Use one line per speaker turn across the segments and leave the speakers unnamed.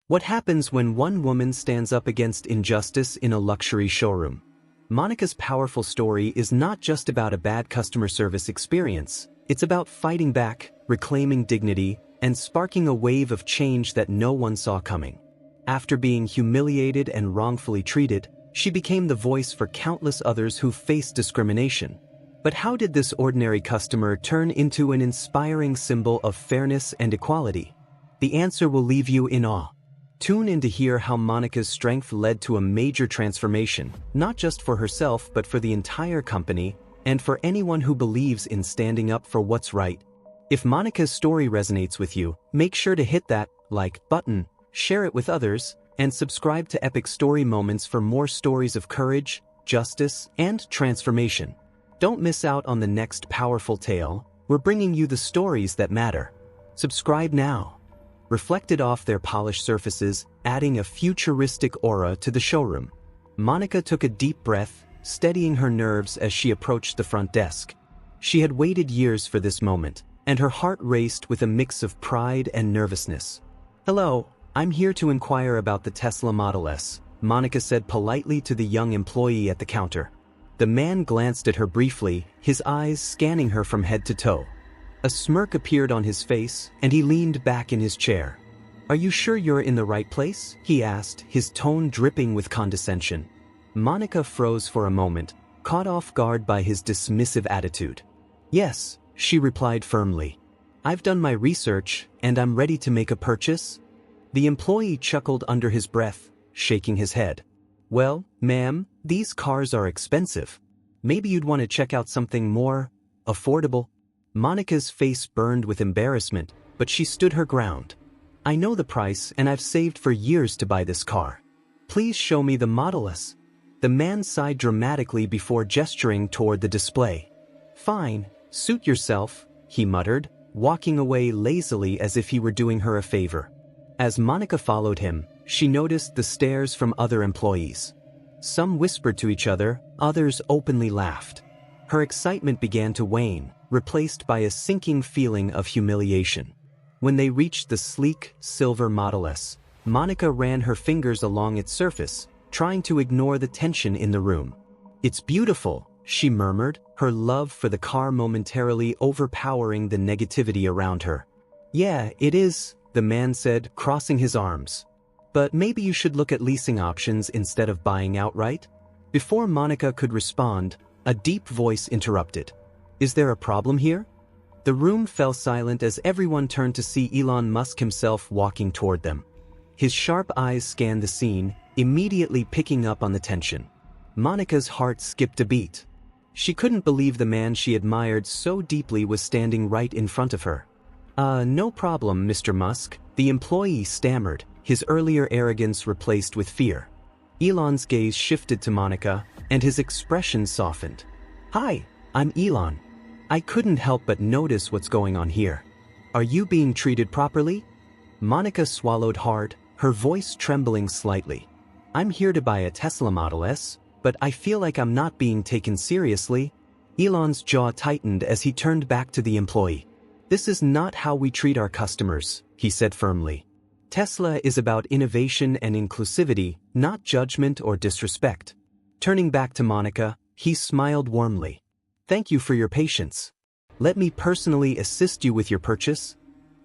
What happens when one woman stands up against injustice in a luxury showroom? Monica's powerful story is not just about a bad customer service experience. It's about fighting back, reclaiming dignity, and sparking a wave of change that no one saw coming. After being humiliated and wrongfully treated, she became the voice for countless others who faced discrimination. But how did this ordinary customer turn into an inspiring symbol of fairness and equality? The answer will leave you in awe. Tune in to hear how Monica's strength led to a major transformation, not just for herself but for the entire company, and for anyone who believes in standing up for what's right. If Monica's story resonates with you, make sure to hit that like button, share it with others, and subscribe to Epic Story Moments for more stories of courage, justice, and transformation. Don't miss out on the next powerful tale. We're bringing you the stories that matter. Subscribe now. Reflected off their polished surfaces, adding a futuristic aura to the showroom. Monica took a deep breath, steadying her nerves as she approached the front desk. She had waited years for this moment, and her heart raced with a mix of pride and nervousness. "Hello, I'm here to inquire about the Tesla Model S," Monica said politely to the young employee at the counter. The man glanced at her briefly, his eyes scanning her from head to toe. A smirk appeared on his face, and he leaned back in his chair. "Are you sure you're in the right place?" he asked, his tone dripping with condescension. Monica froze for a moment, caught off guard by his dismissive attitude. "Yes," she replied firmly. "I've done my research, and I'm ready to make a purchase." The employee chuckled under his breath, shaking his head. "Well, ma'am, these cars are expensive. Maybe you'd want to check out something more affordable." Monica's face burned with embarrassment, but she stood her ground. "I know the price, and I've saved for years to buy this car. Please show me the Model S." The man sighed dramatically before gesturing toward the display. "Fine, suit yourself," he muttered, walking away lazily as if he were doing her a favor. As Monica followed him, she noticed the stares from other employees. Some whispered to each other, others openly laughed. Her excitement began to wane, replaced by a sinking feeling of humiliation. When they reached the sleek, silver Model S, Monica ran her fingers along its surface, trying to ignore the tension in the room. "It's beautiful," she murmured, her love for the car momentarily overpowering the negativity around her. "Yeah, it is," the man said, crossing his arms. "But maybe you should look at leasing options instead of buying outright." Before Monica could respond, a deep voice interrupted. "Is there a problem here?" The room fell silent as everyone turned to see Elon Musk himself walking toward them. His sharp eyes scanned the scene, immediately picking up on the tension. Monica's heart skipped a beat. She couldn't believe the man she admired so deeply was standing right in front of her. No problem, Mr. Musk," the employee stammered, his earlier arrogance replaced with fear. Elon's gaze shifted to Monica, and his expression softened. "Hi, I'm Elon. I couldn't help but notice what's going on here. Are you being treated properly?" Monica swallowed hard, her voice trembling slightly. "I'm here to buy a Tesla Model S, but I feel like I'm not being taken seriously." Elon's jaw tightened as he turned back to the employee. "This is not how we treat our customers," he said firmly. "Tesla is about innovation and inclusivity, not judgment or disrespect." Turning back to Monica, he smiled warmly. "Thank you for your patience. Let me personally assist you with your purchase."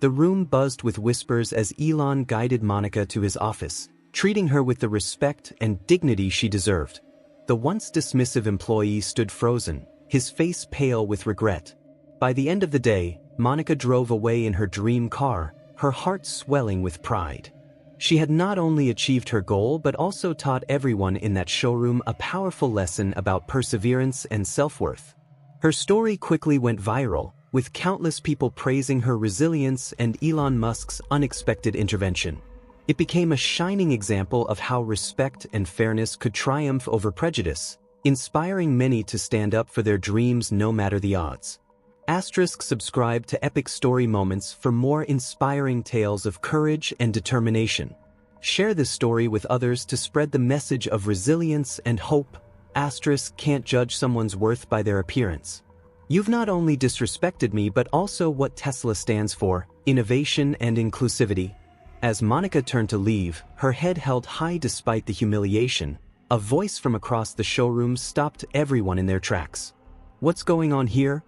The room buzzed with whispers as Elon guided Monica to his office, treating her with the respect and dignity she deserved. The once dismissive employee stood frozen, his face pale with regret. By the end of the day, Monica drove away in her dream car, her heart swelling with pride. She had not only achieved her goal but also taught everyone in that showroom a powerful lesson about perseverance and self-worth. Her story quickly went viral, with countless people praising her resilience and Elon Musk's unexpected intervention. It became a shining example of how respect and fairness could triumph over prejudice, inspiring many to stand up for their dreams no matter the odds. Subscribe to Epic Story Moments for more inspiring tales of courage and determination. Share this story with others to spread the message of resilience and hope. Can't judge someone's worth by their appearance. You've not only disrespected me but also what Tesla stands for, innovation and inclusivity. As Monica turned to leave, her head held high despite the humiliation, a voice from across the showroom stopped everyone in their tracks. "What's going on here?"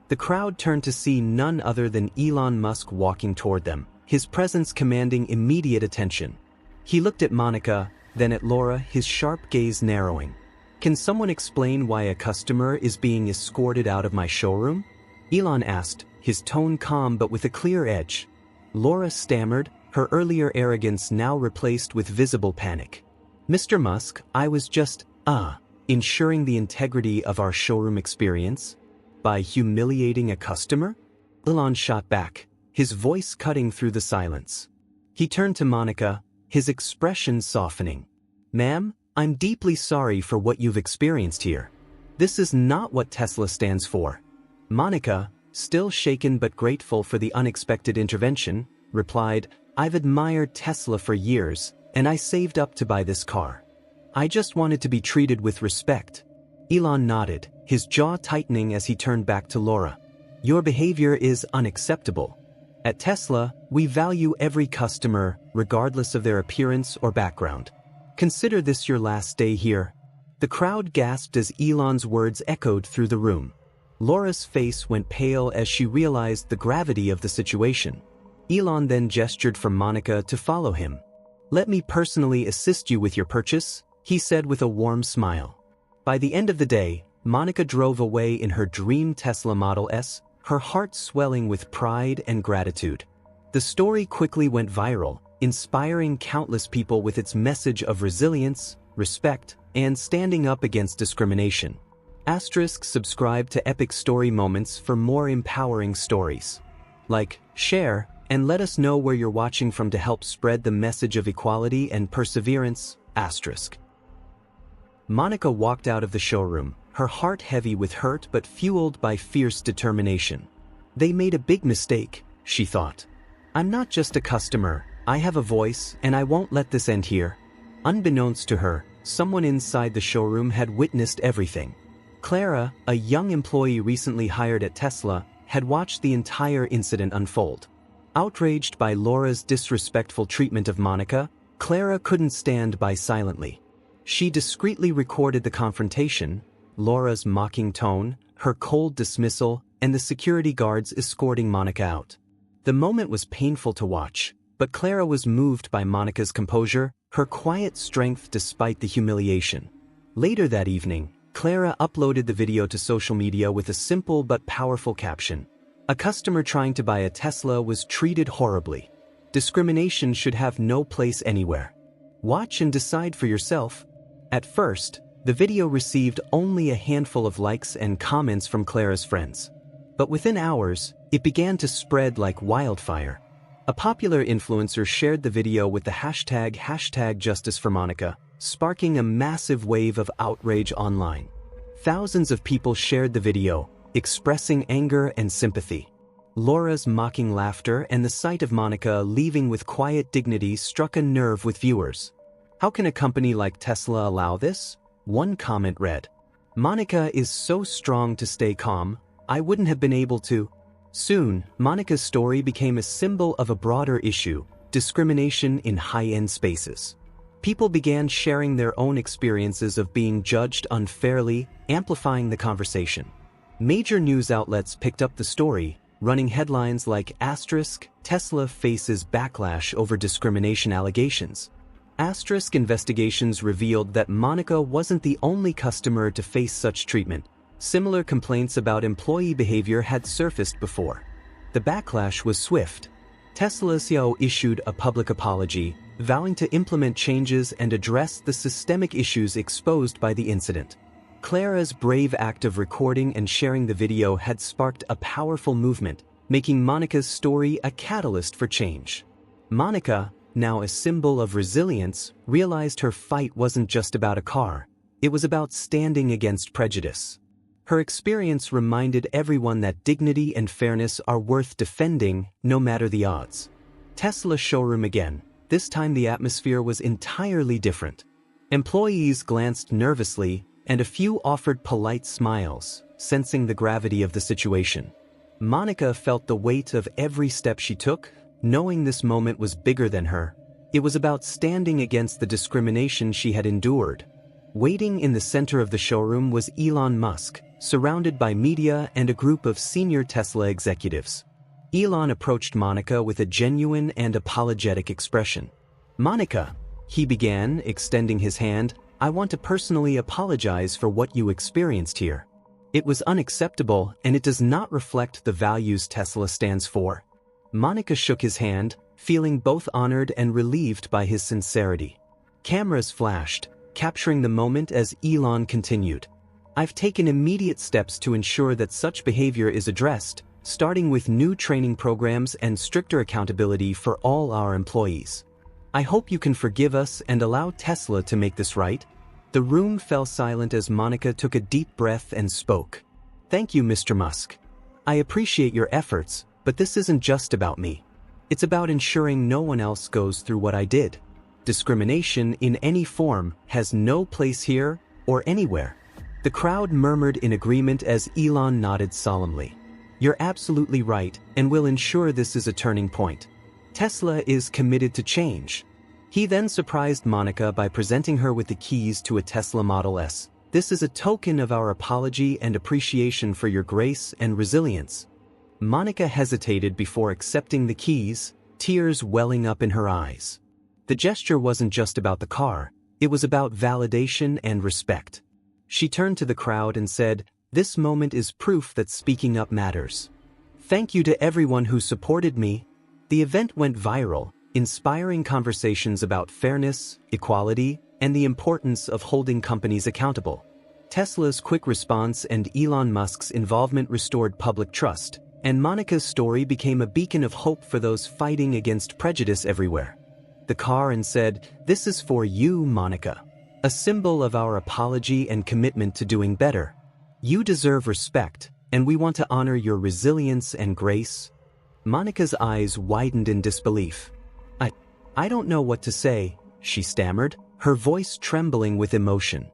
The crowd turned to see none other than Elon Musk walking toward them, his presence commanding immediate attention. He looked at Monica, then at Laura, his sharp gaze narrowing. "Can someone explain why a customer is being escorted out of my showroom?" Elon asked, his tone calm but with a clear edge. Laura stammered, her earlier arrogance now replaced with visible panic. "Mr. Musk, I was just, ensuring the integrity of our showroom experience. By humiliating a customer?" Elon shot back, his voice cutting through the silence. He turned to Monica, his expression softening. "Ma'am, I'm deeply sorry for what you've experienced here. This is not what Tesla stands for." Monica, still shaken but grateful for the unexpected intervention, replied, "I've admired Tesla for years, and I saved up to buy this car. I just wanted to be treated with respect." Elon nodded, his jaw tightening as he turned back to Laura. "Your behavior is unacceptable. At Tesla, we value every customer, regardless of their appearance or background. Consider this your last day here." The crowd gasped as Elon's words echoed through the room. Laura's face went pale as she realized the gravity of the situation. Elon then gestured for Monica to follow him. "Let me personally assist you with your purchase," he said with a warm smile. By the end of the day, Monica drove away in her dream Tesla Model S, her heart swelling with pride and gratitude. The story quickly went viral, inspiring countless people with its message of resilience, respect, and standing up against discrimination. Subscribe to Epic Story Moments for more empowering stories. Like, share, and let us know where you're watching from to help spread the message of equality and perseverance. Monica walked out of the showroom, her heart heavy with hurt but fueled by fierce determination. "They made a big mistake," she thought. "I'm not just a customer, I have a voice, and I won't let this end here." Unbeknownst to her, someone inside the showroom had witnessed everything. Clara, a young employee recently hired at Tesla, had watched the entire incident unfold. Outraged by Laura's disrespectful treatment of Monica, Clara couldn't stand by silently. She discreetly recorded the confrontation, Laura's mocking tone, her cold dismissal, and the security guards escorting Monica out. The moment was painful to watch, but Clara was moved by Monica's composure, her quiet strength despite the humiliation. Later that evening, Clara uploaded the video to social media with a simple but powerful caption. "A customer trying to buy a Tesla was treated horribly. Discrimination should have no place anywhere. Watch and decide for yourself." At first, the video received only a handful of likes and comments from Clara's friends. But within hours, it began to spread like wildfire. A popular influencer shared the video with the hashtag #JusticeForMonica, sparking a massive wave of outrage online. Thousands of people shared the video, expressing anger and sympathy. Laura's mocking laughter and the sight of Monica leaving with quiet dignity struck a nerve with viewers. "How can a company like Tesla allow this?" One comment read. "Monica is so strong to stay calm, I wouldn't have been able to." Soon, Monica's story became a symbol of a broader issue, discrimination in high-end spaces. People began sharing their own experiences of being judged unfairly, amplifying the conversation. Major news outlets picked up the story, running headlines like "Tesla faces backlash over discrimination allegations." Investigations revealed that Monica wasn't the only customer to face such treatment. Similar complaints about employee behavior had surfaced before. The backlash was swift. Tesla's CEO issued a public apology, vowing to implement changes and address the systemic issues exposed by the incident. Clara's brave act of recording and sharing the video had sparked a powerful movement, making Monica's story a catalyst for change. Monica, now a symbol of resilience, realized her fight wasn't just about a car, it was about standing against prejudice. Her experience reminded everyone that dignity and fairness are worth defending, no matter the odds. Tesla showroom again. This time the atmosphere was entirely different. Employees glanced nervously, and a few offered polite smiles, sensing the gravity of the situation. Monica felt the weight of every step she took, knowing this moment was bigger than her. It was about standing against the discrimination she had endured. Waiting in the center of the showroom was Elon Musk, surrounded by media and a group of senior Tesla executives. Elon approached Monica with a genuine and apologetic expression. "Monica," he began, extending his hand, "I want to personally apologize for what you experienced here. It was unacceptable and it does not reflect the values Tesla stands for." Monica shook his hand, feeling both honored and relieved by his sincerity. Cameras flashed, capturing the moment as Elon continued. "I've taken immediate steps to ensure that such behavior is addressed, starting with new training programs and stricter accountability for all our employees. I hope you can forgive us and allow Tesla to make this right." The room fell silent as Monica took a deep breath and spoke. "Thank you, Mr. Musk. I appreciate your efforts, but this isn't just about me. It's about ensuring no one else goes through what I did. Discrimination in any form has no place here or anywhere." The crowd murmured in agreement as Elon nodded solemnly. "You're absolutely right, and we'll ensure this is a turning point. Tesla is committed to change." He then surprised Monica by presenting her with the keys to a Tesla Model S. "This is a token of our apology and appreciation for your grace and resilience." Monica hesitated before accepting the keys, tears welling up in her eyes. The gesture wasn't just about the car, it was about validation and respect. She turned to the crowd and said, "This moment is proof that speaking up matters. Thank you to everyone who supported me." The event went viral, inspiring conversations about fairness, equality, and the importance of holding companies accountable. Tesla's quick response and Elon Musk's involvement restored public trust, and Monica's story became a beacon of hope for those fighting against prejudice everywhere. The car and said, "This is for you, Monica. A symbol of our apology and commitment to doing better. You deserve respect, and we want to honor your resilience and grace." Monica's eyes widened in disbelief. I don't know what to say," she stammered, her voice trembling with emotion.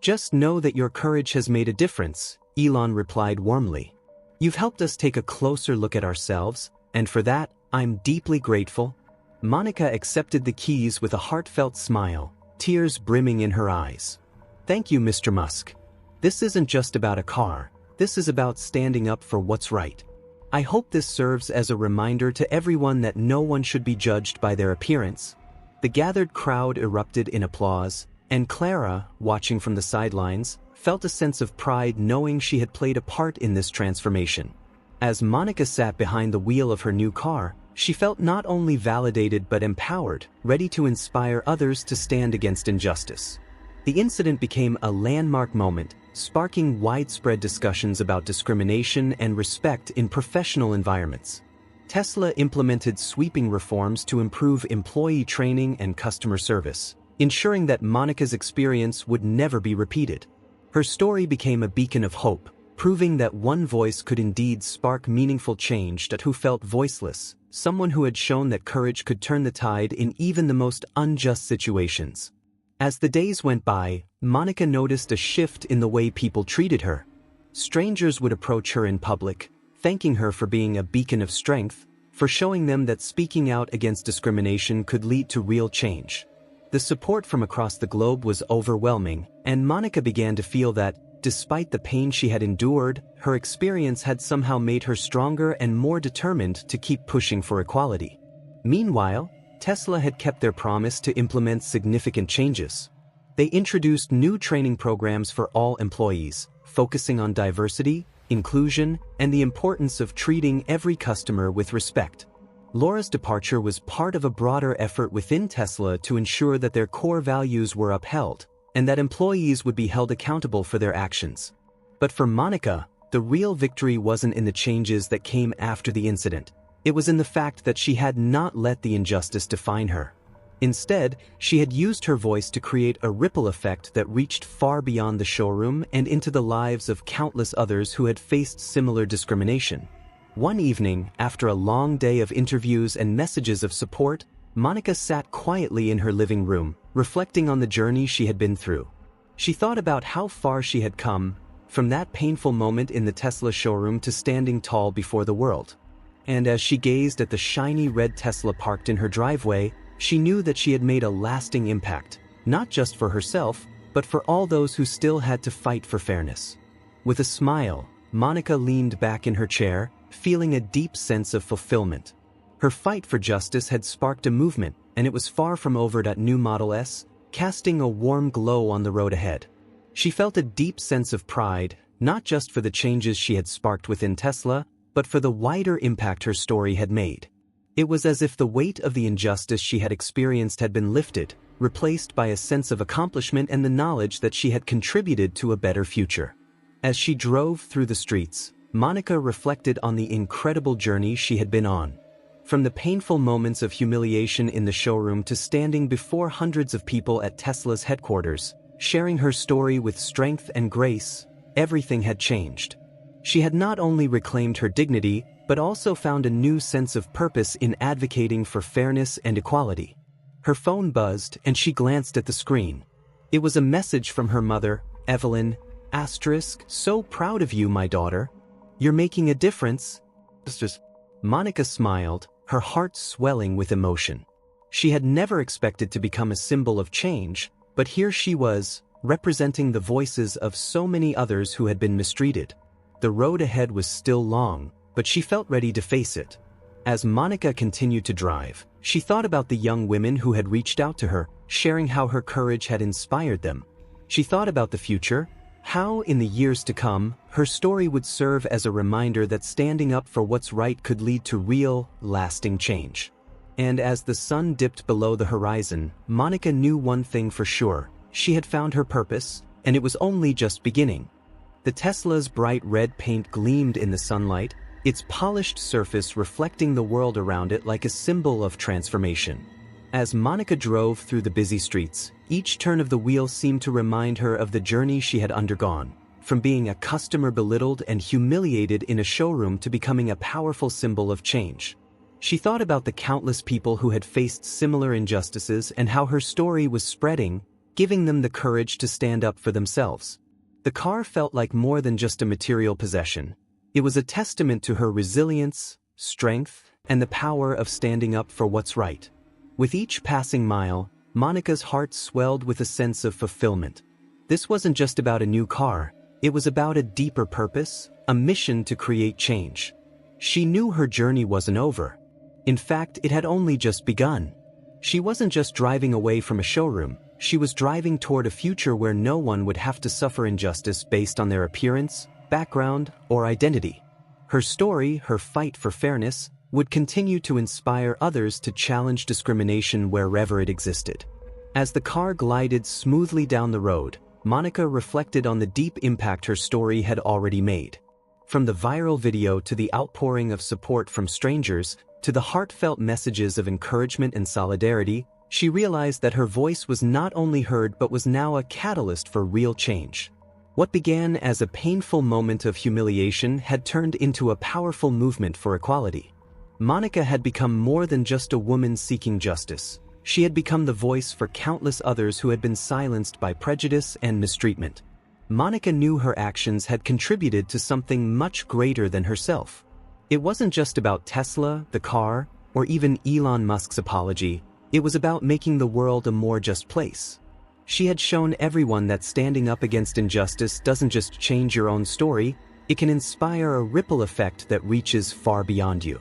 "Just know that your courage has made a difference," Elon replied warmly. "You've helped us take a closer look at ourselves, and for that, I'm deeply grateful." Monica accepted the keys with a heartfelt smile, tears brimming in her eyes. "Thank you, Mr. Musk. This isn't just about a car, this is about standing up for what's right. I hope this serves as a reminder to everyone that no one should be judged by their appearance." The gathered crowd erupted in applause, and Clara, watching from the sidelines, felt a sense of pride knowing she had played a part in this transformation. As Monica sat behind the wheel of her new car, she felt not only validated but empowered, ready to inspire others to stand against injustice. The incident became a landmark moment, sparking widespread discussions about discrimination and respect in professional environments. Tesla implemented sweeping reforms to improve employee training and customer service, ensuring that Monica's experience would never be repeated. Her story became a beacon of hope, proving that one voice could indeed spark meaningful change to who felt voiceless, someone who had shown that courage could turn the tide in even the most unjust situations. As the days went by, Monica noticed a shift in the way people treated her. Strangers would approach her in public, thanking her for being a beacon of strength, for showing them that speaking out against discrimination could lead to real change. The support from across the globe was overwhelming, and Monica began to feel that, despite the pain she had endured, her experience had somehow made her stronger and more determined to keep pushing for equality. Meanwhile, Tesla had kept their promise to implement significant changes. They introduced new training programs for all employees, focusing on diversity, inclusion, and the importance of treating every customer with respect. Laura's departure was part of a broader effort within Tesla to ensure that their core values were upheld, and that employees would be held accountable for their actions. But for Monica, the real victory wasn't in the changes that came after the incident. It was in the fact that she had not let the injustice define her. Instead, she had used her voice to create a ripple effect that reached far beyond the showroom and into the lives of countless others who had faced similar discrimination. One evening, after a long day of interviews and messages of support, Monica sat quietly in her living room, reflecting on the journey she had been through. She thought about how far she had come, from that painful moment in the Tesla showroom to standing tall before the world. And as she gazed at the shiny red Tesla parked in her driveway, she knew that she had made a lasting impact, not just for herself, but for all those who still had to fight for fairness. With a smile, Monica leaned back in her chair, feeling a deep sense of fulfillment. Her fight for justice had sparked a movement, and it was far from over. New Model S, casting a warm glow on the road ahead. She felt a deep sense of pride, not just for the changes she had sparked within Tesla, but for the wider impact her story had made. It was as if the weight of the injustice she had experienced had been lifted, replaced by a sense of accomplishment and the knowledge that she had contributed to a better future. As she drove through the streets, Monica reflected on the incredible journey she had been on. From the painful moments of humiliation in the showroom to standing before hundreds of people at Tesla's headquarters, sharing her story with strength and grace, everything had changed. She had not only reclaimed her dignity, but also found a new sense of purpose in advocating for fairness and equality. Her phone buzzed and she glanced at the screen. It was a message from her mother, Evelyn, "So proud of you, my daughter. You're making a difference." Monica smiled, her heart swelling with emotion. She had never expected to become a symbol of change, but here she was, representing the voices of so many others who had been mistreated. The road ahead was still long, but she felt ready to face it. As Monica continued to drive, she thought about the young women who had reached out to her, sharing how her courage had inspired them. She thought about the future, how in the years to come, her story would serve as a reminder that standing up for what's right could lead to real, lasting change. And as the sun dipped below the horizon, Monica knew one thing for sure: she had found her purpose, and it was only just beginning. The Tesla's bright red paint gleamed in the sunlight, its polished surface reflecting the world around it like a symbol of transformation. As Monica drove through the busy streets, each turn of the wheel seemed to remind her of the journey she had undergone, from being a customer belittled and humiliated in a showroom to becoming a powerful symbol of change. She thought about the countless people who had faced similar injustices and how her story was spreading, giving them the courage to stand up for themselves. The car felt like more than just a material possession. It was a testament to her resilience, strength, and the power of standing up for what's right. With each passing mile, Monica's heart swelled with a sense of fulfillment. This wasn't just about a new car, it was about a deeper purpose, a mission to create change. She knew her journey wasn't over. In fact, it had only just begun. She wasn't just driving away from a showroom, she was driving toward a future where no one would have to suffer injustice based on their appearance, background, or identity. Her story, her fight for fairness, would continue to inspire others to challenge discrimination wherever it existed. As the car glided smoothly down the road, Monica reflected on the deep impact her story had already made. From the viral video to the outpouring of support from strangers, to the heartfelt messages of encouragement and solidarity, she realized that her voice was not only heard but was now a catalyst for real change. What began as a painful moment of humiliation had turned into a powerful movement for equality. Monica had become more than just a woman seeking justice. She had become the voice for countless others who had been silenced by prejudice and mistreatment. Monica knew her actions had contributed to something much greater than herself. It wasn't just about Tesla, the car, or even Elon Musk's apology. It was about making the world a more just place. She had shown everyone that standing up against injustice doesn't just change your own story, it can inspire a ripple effect that reaches far beyond you.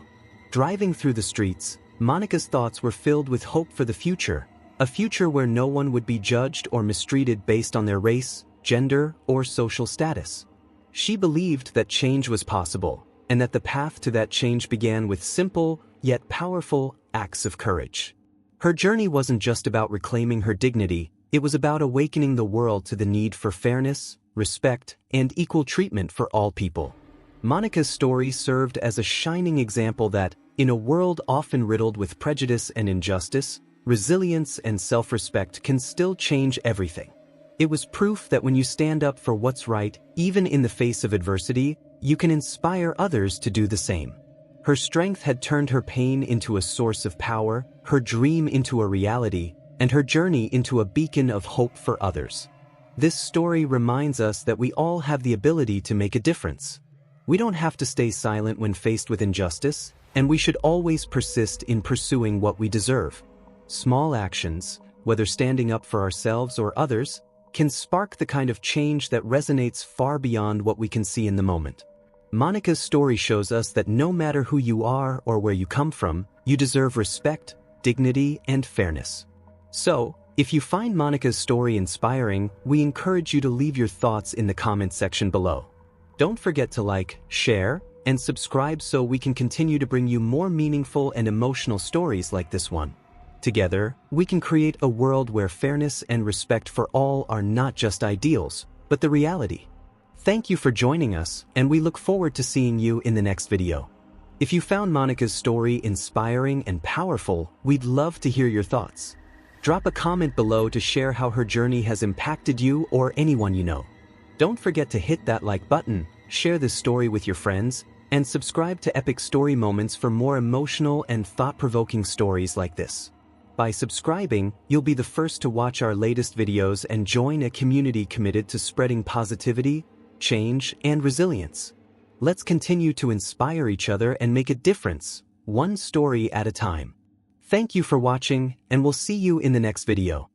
Driving through the streets, Monica's thoughts were filled with hope for the future, a future where no one would be judged or mistreated based on their race, gender, or social status. She believed that change was possible, and that the path to that change began with simple, yet powerful, acts of courage. Her journey wasn't just about reclaiming her dignity, it was about awakening the world to the need for fairness, respect, and equal treatment for all people. Monica's story served as a shining example that, in a world often riddled with prejudice and injustice, resilience and self-respect can still change everything. It was proof that when you stand up for what's right, even in the face of adversity, you can inspire others to do the same. Her strength had turned her pain into a source of power, her dream into a reality, and her journey into a beacon of hope for others. This story reminds us that we all have the ability to make a difference. We don't have to stay silent when faced with injustice. And we should always persist in pursuing what we deserve. Small actions, whether standing up for ourselves or others, can spark the kind of change that resonates far beyond what we can see in the moment. Monica's story shows us that no matter who you are or where you come from, you deserve respect, dignity, and fairness. So, if you find Monica's story inspiring, we encourage you to leave your thoughts in the comments section below. Don't forget to like, share, and subscribe so we can continue to bring you more meaningful and emotional stories like this one. Together, we can create a world where fairness and respect for all are not just ideals, but the reality. Thank you for joining us, and we look forward to seeing you in the next video. If you found Monica's story inspiring and powerful, we'd love to hear your thoughts. Drop a comment below to share how her journey has impacted you or anyone you know. Don't forget to hit that like button, share this story with your friends, and subscribe to Epic Story Moments for more emotional and thought-provoking stories like this. By subscribing, you'll be the first to watch our latest videos and join a community committed to spreading positivity, change, and resilience. Let's continue to inspire each other and make a difference, one story at a time. Thank you for watching, and we'll see you in the next video.